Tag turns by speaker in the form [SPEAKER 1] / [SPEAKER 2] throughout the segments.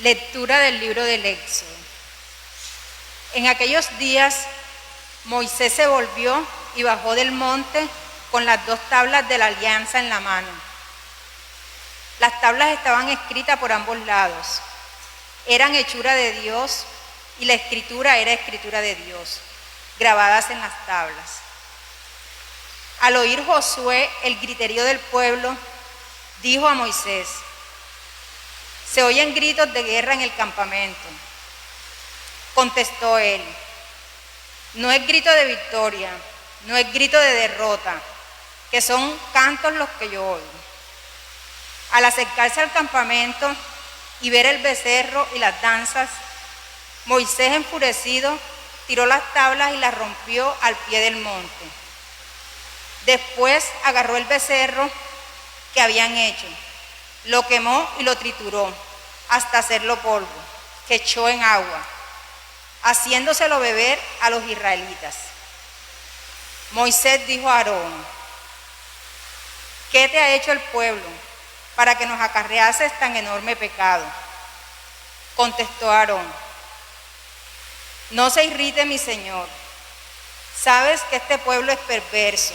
[SPEAKER 1] Lectura del libro del Éxodo. En aquellos días, Moisés se volvió y bajó del monte con las 2 tablas de la alianza en la mano. Las tablas estaban escritas por ambos lados. Eran hechura de Dios y la escritura era escritura de Dios, grabadas en las tablas. Al oír Josué el griterío del pueblo, dijo a Moisés: se oyen gritos de guerra en el campamento. Contestó él: no es grito de victoria, no es grito de derrota, que son cantos los que yo oigo. Al acercarse al campamento y ver el becerro y las danzas, Moisés, enfurecido, tiró las tablas y las rompió al pie del monte. Después agarró el becerro que habían hecho, lo quemó y lo trituró hasta hacerlo polvo, que echó en agua, haciéndoselo beber a los israelitas. Moisés dijo a Aarón: ¿qué te ha hecho el pueblo para que nos acarreases tan enorme pecado? Contestó Aarón: no se irrite mi señor, sabes que este pueblo es perverso.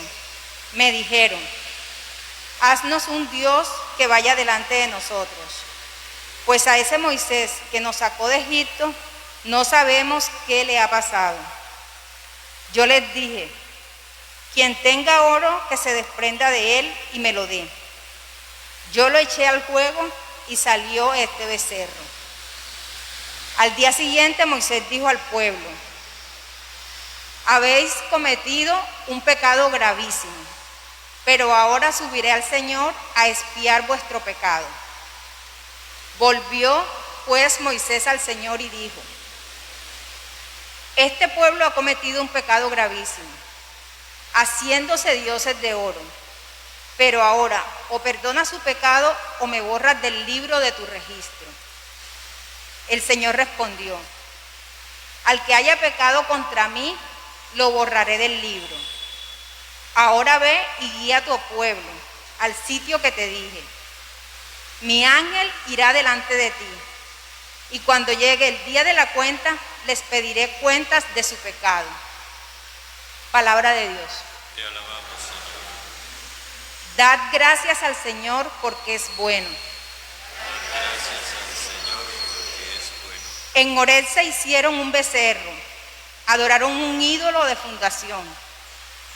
[SPEAKER 1] Me dijeron: haznos un Dios que vaya delante de nosotros, pues a ese Moisés que nos sacó de Egipto no sabemos qué le ha pasado. Yo les dije: quien tenga oro que se desprenda de él y me lo dé. Yo lo eché al fuego y salió este becerro. Al día siguiente Moisés dijo al pueblo: habéis cometido un pecado gravísimo, pero ahora subiré al Señor a expiar vuestro pecado. Volvió pues Moisés al Señor y dijo: este pueblo ha cometido un pecado gravísimo, haciéndose dioses de oro. Pero ahora, o perdonas su pecado o me borras del libro de tu registro. El Señor respondió: al que haya pecado contra mí, lo borraré del libro. Ahora ve y guía a tu pueblo al sitio que te dije. Mi ángel irá delante de ti, y cuando llegue el día de la cuenta, les pediré cuentas de su pecado. Palabra de Dios.
[SPEAKER 2] Te alabamos, Señor.
[SPEAKER 1] Dad gracias al Señor porque es bueno.
[SPEAKER 2] Gracias al Señor porque es bueno.
[SPEAKER 1] En Horeb se hicieron un becerro, adoraron un ídolo de fundación,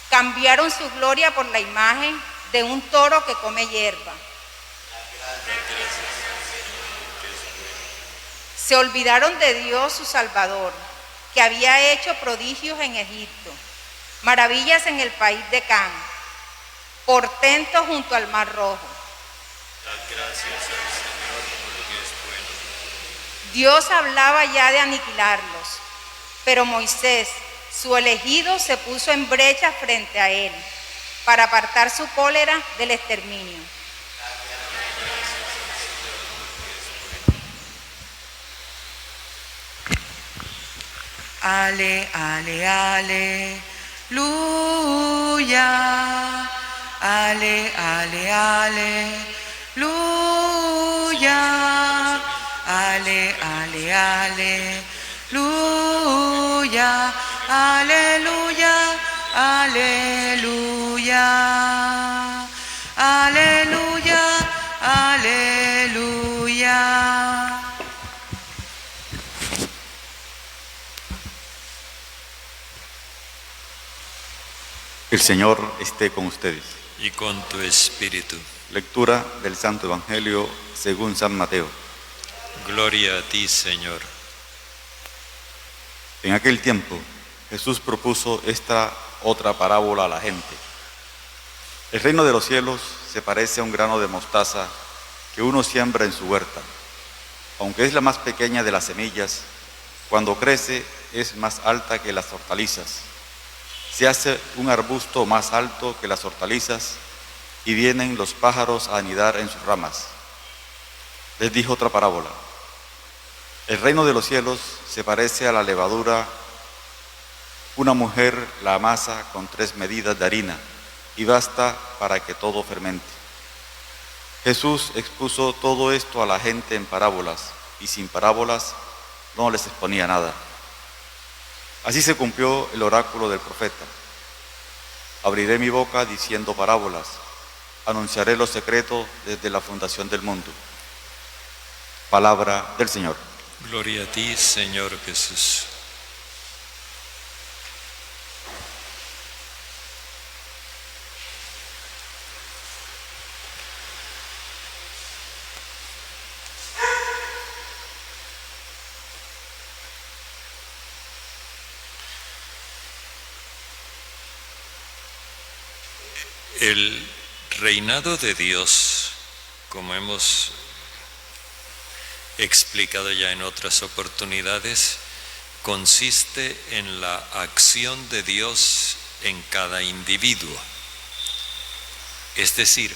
[SPEAKER 1] cambiaron su gloria por la imagen de un toro que come hierba. Se olvidaron de Dios su Salvador, que había hecho prodigios en Egipto, maravillas en el país de Can, portentos junto al Mar Rojo.
[SPEAKER 2] Dad gracias al Señor porque es bueno.
[SPEAKER 1] Dios hablaba ya de aniquilarlos, pero Moisés, su elegido, se puso en brecha frente a él para apartar su cólera del exterminio.
[SPEAKER 3] Ale, ale, aleluya. Ale, ale, aleluya. Ale, ale, aleluya. Aleluya, aleluya. Aleluya, aleluya.
[SPEAKER 4] El Señor esté con ustedes.
[SPEAKER 2] Y con tu espíritu.
[SPEAKER 4] Lectura del Santo Evangelio según San Mateo.
[SPEAKER 2] Gloria a ti, Señor.
[SPEAKER 4] En aquel tiempo, Jesús propuso esta otra parábola a la gente. El reino de los cielos se parece a un grano de mostaza que uno siembra en su huerta. Aunque es la más pequeña de las semillas, cuando crece es más alta que las hortalizas. Se hace un arbusto más alto que las hortalizas y vienen los pájaros a anidar en sus ramas. Les dijo otra parábola. El reino de los cielos se parece a la levadura. Una mujer la amasa con 3 medidas de harina y basta para que todo fermente. Jesús expuso todo esto a la gente en parábolas y sin parábolas no les exponía nada. Así se cumplió el oráculo del profeta. Abriré mi boca diciendo parábolas, anunciaré los secretos desde la fundación del mundo. Palabra del Señor.
[SPEAKER 2] Gloria a ti, Señor Jesús. El reinado de Dios, como hemos explicado ya en otras oportunidades, consiste en la acción de Dios en cada individuo. Es decir,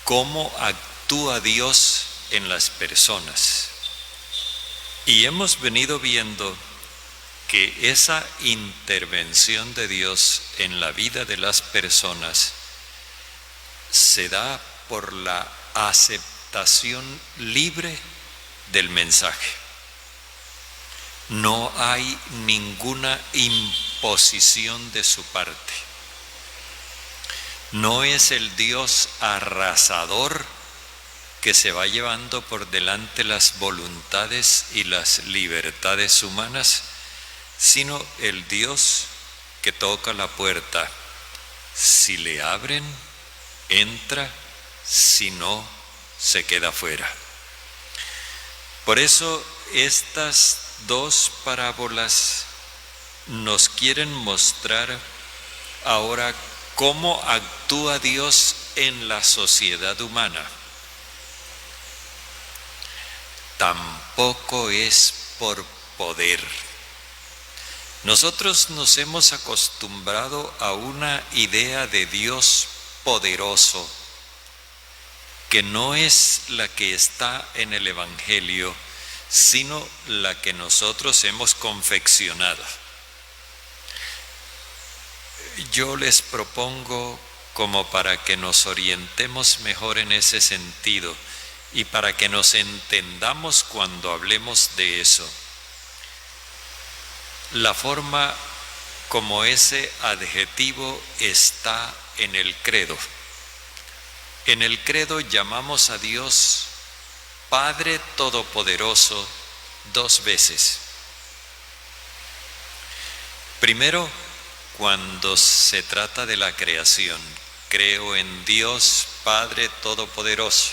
[SPEAKER 2] cómo actúa Dios en las personas. Y hemos venido viendo que esa intervención de Dios en la vida de las personas se da por la aceptación libre del mensaje. No hay ninguna imposición de su parte. No es el Dios arrasador que se va llevando por delante las voluntades y las libertades humanas, sino el Dios que toca la puerta. Si le abren, entra; si no, se queda fuera. Por eso estas dos parábolas nos quieren mostrar ahora cómo actúa Dios en la sociedad humana. Tampoco es por poder. Nosotros nos hemos acostumbrado a una idea de Dios poderoso, que no es la que está en el Evangelio, sino la que nosotros hemos confeccionado. Yo les propongo, como para que nos orientemos mejor en ese sentido y para que nos entendamos cuando hablemos de eso, la forma como ese adjetivo está en el credo. En el credo llamamos a Dios Padre Todopoderoso 2 veces. Primero, cuando se trata de la creación, creo en Dios Padre Todopoderoso.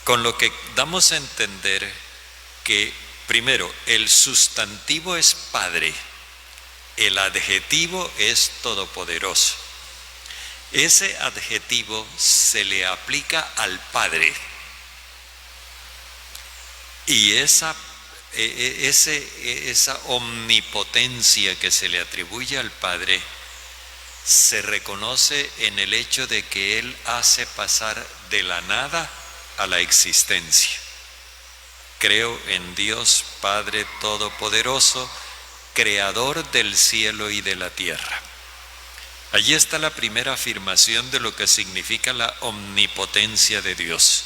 [SPEAKER 2] Con lo que damos a entender que primero, el sustantivo es Padre, el adjetivo es todopoderoso. Ese adjetivo se le aplica al Padre. Y esa omnipotencia que se le atribuye al Padre se reconoce en el hecho de que Él hace pasar de la nada a la existencia. Creo en Dios Padre Todopoderoso, Creador del cielo y de la tierra. Allí está la primera afirmación de lo que significa la omnipotencia de Dios.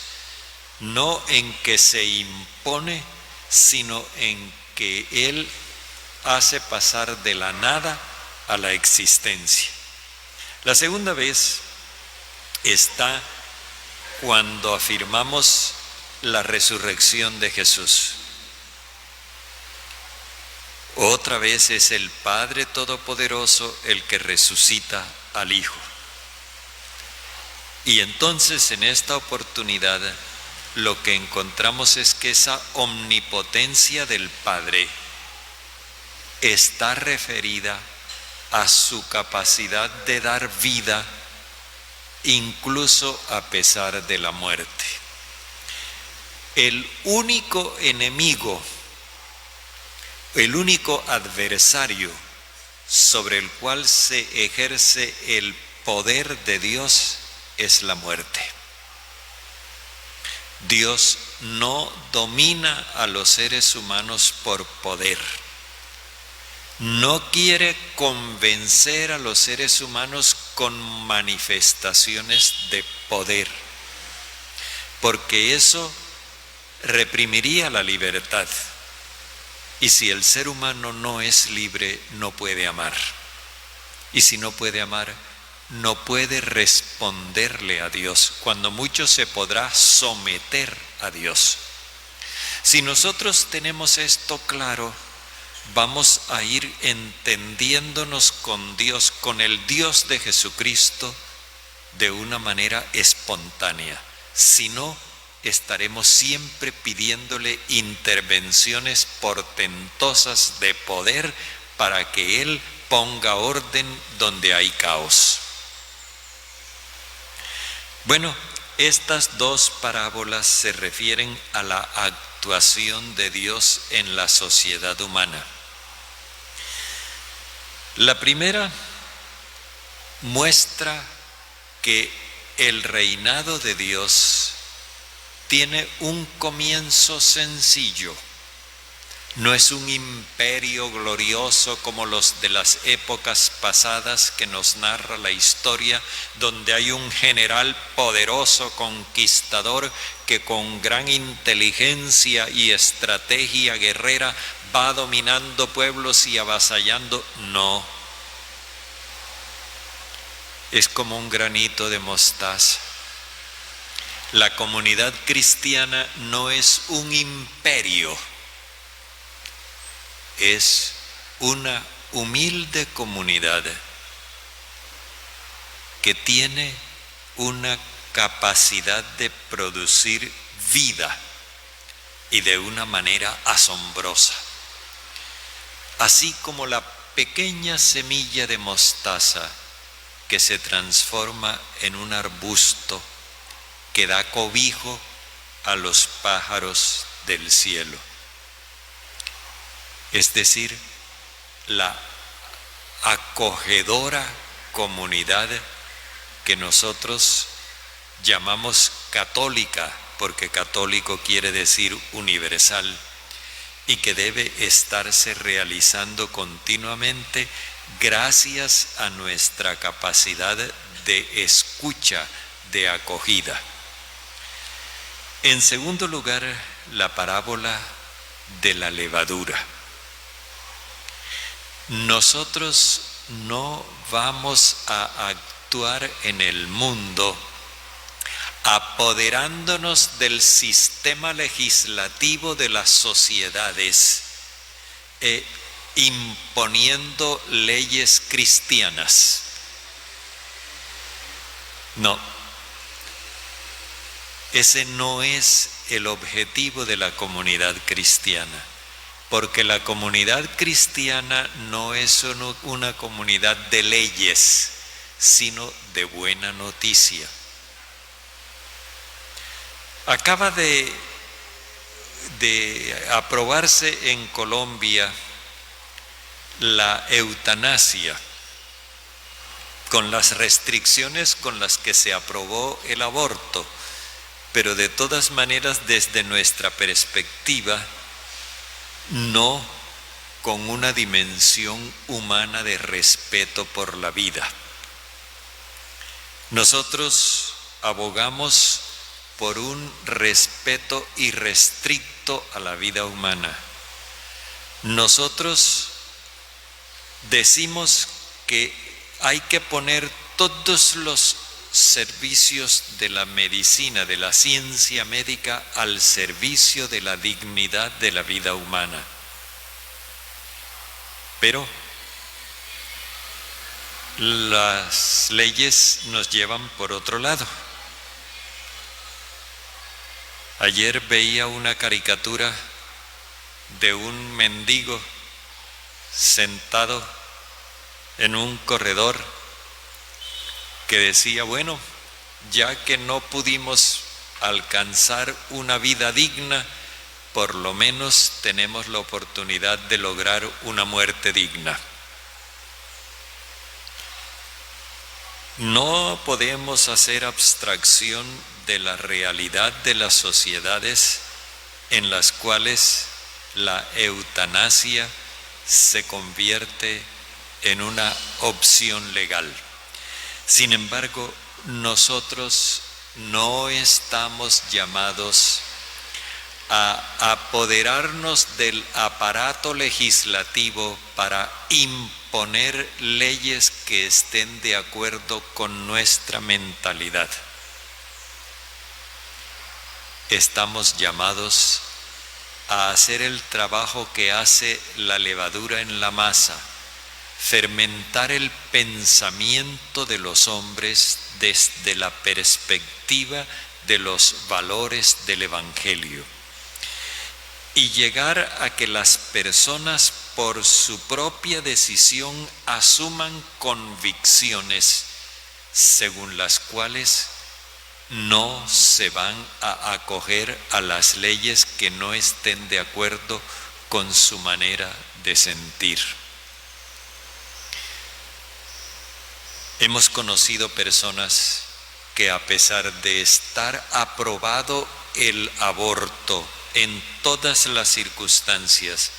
[SPEAKER 2] No en que se impone, sino en que Él hace pasar de la nada a la existencia. La segunda vez está cuando afirmamos la resurrección de Jesús. Otra vez es el Padre Todopoderoso el que resucita al Hijo. Y entonces en esta oportunidad lo que encontramos es que esa omnipotencia del Padre está referida a su capacidad de dar vida incluso a pesar de la muerte. El único enemigo, el único adversario sobre el cual se ejerce el poder de Dios es la muerte. Dios no domina a los seres humanos por poder. No quiere convencer a los seres humanos con manifestaciones de poder. porque eso reprimiría la libertad. Y si el ser humano no es libre, no puede amar. Y si no puede amar, no puede responderle a Dios. Cuando mucho se podrá someter a Dios. Si nosotros tenemos esto claro, vamos a ir entendiéndonos con Dios, con el Dios de Jesucristo, de una manera espontánea. Si no, estaremos siempre pidiéndole intervenciones portentosas de poder para que Él ponga orden donde hay caos. Bueno, estas dos parábolas se refieren a la actuación de Dios en la sociedad humana. La primera muestra que el reinado de Dios tiene un comienzo sencillo. No es un imperio glorioso como los de las épocas pasadas que nos narra la historia, donde hay un general poderoso, conquistador, que con gran inteligencia y estrategia guerrera va dominando pueblos y avasallando. No. Es como un granito de mostaza. La comunidad cristiana no es un imperio. Es una humilde comunidad que tiene una capacidad de producir vida y de una manera asombrosa. Así como la pequeña semilla de mostaza que se transforma en un arbusto que da cobijo a los pájaros del cielo. Es decir, la acogedora comunidad que nosotros llamamos católica, porque católico quiere decir universal, y que debe estarse realizando continuamente gracias a nuestra capacidad de escucha, de acogida. En segundo lugar, la parábola de la levadura. Nosotros no vamos a actuar en el mundo apoderándonos del sistema legislativo de las sociedades e imponiendo leyes cristianas. No, ese no es el objetivo de la comunidad cristiana. Porque la comunidad cristiana no es una comunidad de leyes, sino de buena noticia. Acaba de aprobarse en Colombia la eutanasia, con las restricciones con las que se aprobó el aborto, pero de todas maneras, desde nuestra perspectiva, no con una dimensión humana de respeto por la vida. Nosotros abogamos por un respeto irrestricto a la vida humana. Nosotros decimos que hay que poner todos los servicios de la medicina, de la ciencia médica, al servicio de la dignidad de la vida humana. Pero las leyes nos llevan por otro lado. Ayer veía una caricatura de un mendigo sentado en un corredor que decía, bueno, ya que no pudimos alcanzar una vida digna, por lo menos tenemos la oportunidad de lograr una muerte digna. No podemos hacer abstracción de la realidad de las sociedades en las cuales la eutanasia se convierte en una opción legal. Sin embargo, nosotros no estamos llamados a apoderarnos del aparato legislativo para imponer leyes que estén de acuerdo con nuestra mentalidad. Estamos llamados a hacer el trabajo que hace la levadura en la masa, fermentar el pensamiento de los hombres desde la perspectiva de los valores del Evangelio y llegar a que las personas por su propia decisión asuman convicciones según las cuales no se van a acoger a las leyes que no estén de acuerdo con su manera de sentir. Hemos conocido personas que a pesar de estar aprobado el aborto en todas las circunstancias,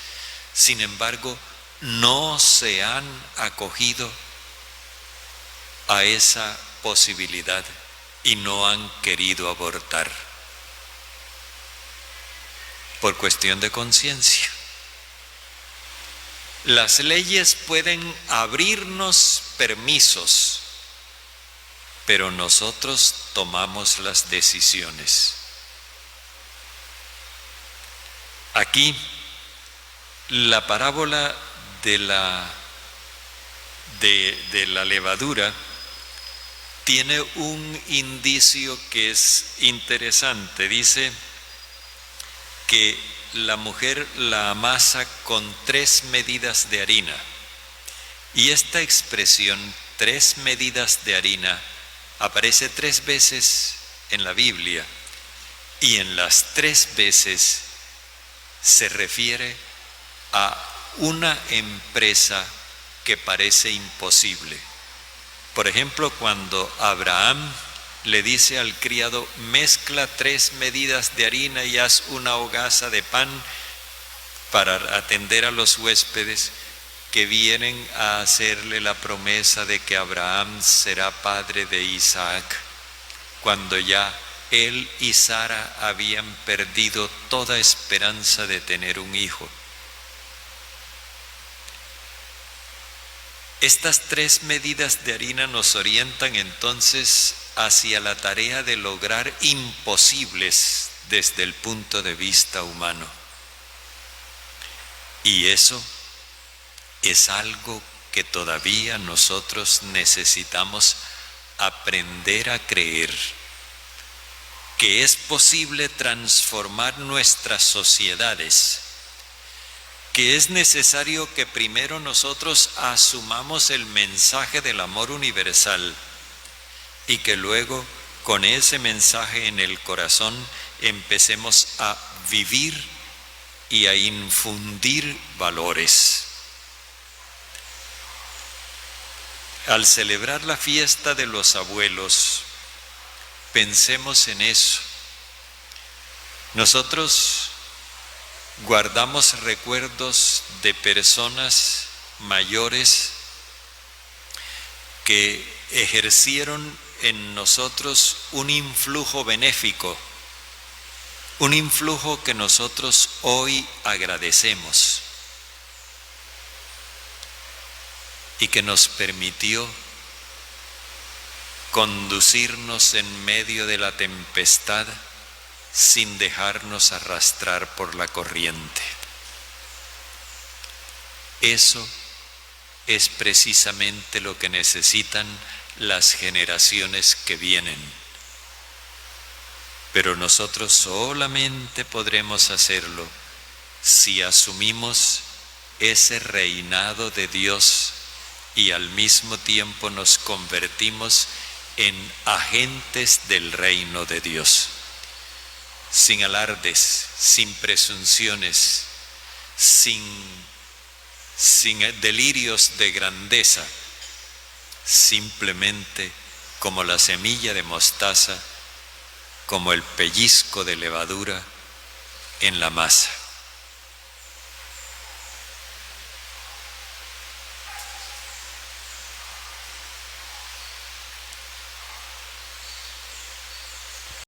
[SPEAKER 2] sin embargo, no se han acogido a esa posibilidad y no han querido abortar por cuestión de conciencia. Las leyes pueden abrirnos permisos, pero nosotros tomamos las decisiones. Aquí, la parábola de la levadura tiene un indicio que es interesante. Dice que la mujer la amasa con 3 medidas de harina. Y esta expresión, 3 medidas de harina, aparece 3 veces en la Biblia. Y en las 3 veces se refiere a una empresa que parece imposible. Por ejemplo, cuando Abraham le dice al criado, mezcla 3 medidas de harina y haz una hogaza de pan para atender a los huéspedes que vienen a hacerle la promesa de que Abraham será padre de Isaac, cuando ya él y Sara habían perdido toda esperanza de tener un hijo. Estas 3 medidas de harina nos orientan entonces hacia la tarea de lograr imposibles desde el punto de vista humano. Y eso es algo que todavía nosotros necesitamos aprender a creer, que es posible transformar nuestras sociedades, que es necesario que primero nosotros asumamos el mensaje del amor universal y que luego con ese mensaje en el corazón empecemos a vivir y a infundir valores. Al celebrar la fiesta de los abuelos, pensemos en eso. Nosotros guardamos recuerdos de personas mayores que ejercieron en nosotros un influjo benéfico, un influjo que nosotros hoy agradecemos y que nos permitió conducirnos en medio de la tempestad sin dejarnos arrastrar por la corriente. Eso es precisamente lo que necesitan las generaciones que vienen. Pero nosotros solamente podremos hacerlo si asumimos ese reinado de Dios y al mismo tiempo nos convertimos en agentes del reino de Dios. Sin alardes, sin presunciones, sin delirios de grandeza, simplemente como la semilla de mostaza, como el pellizco de levadura en la masa.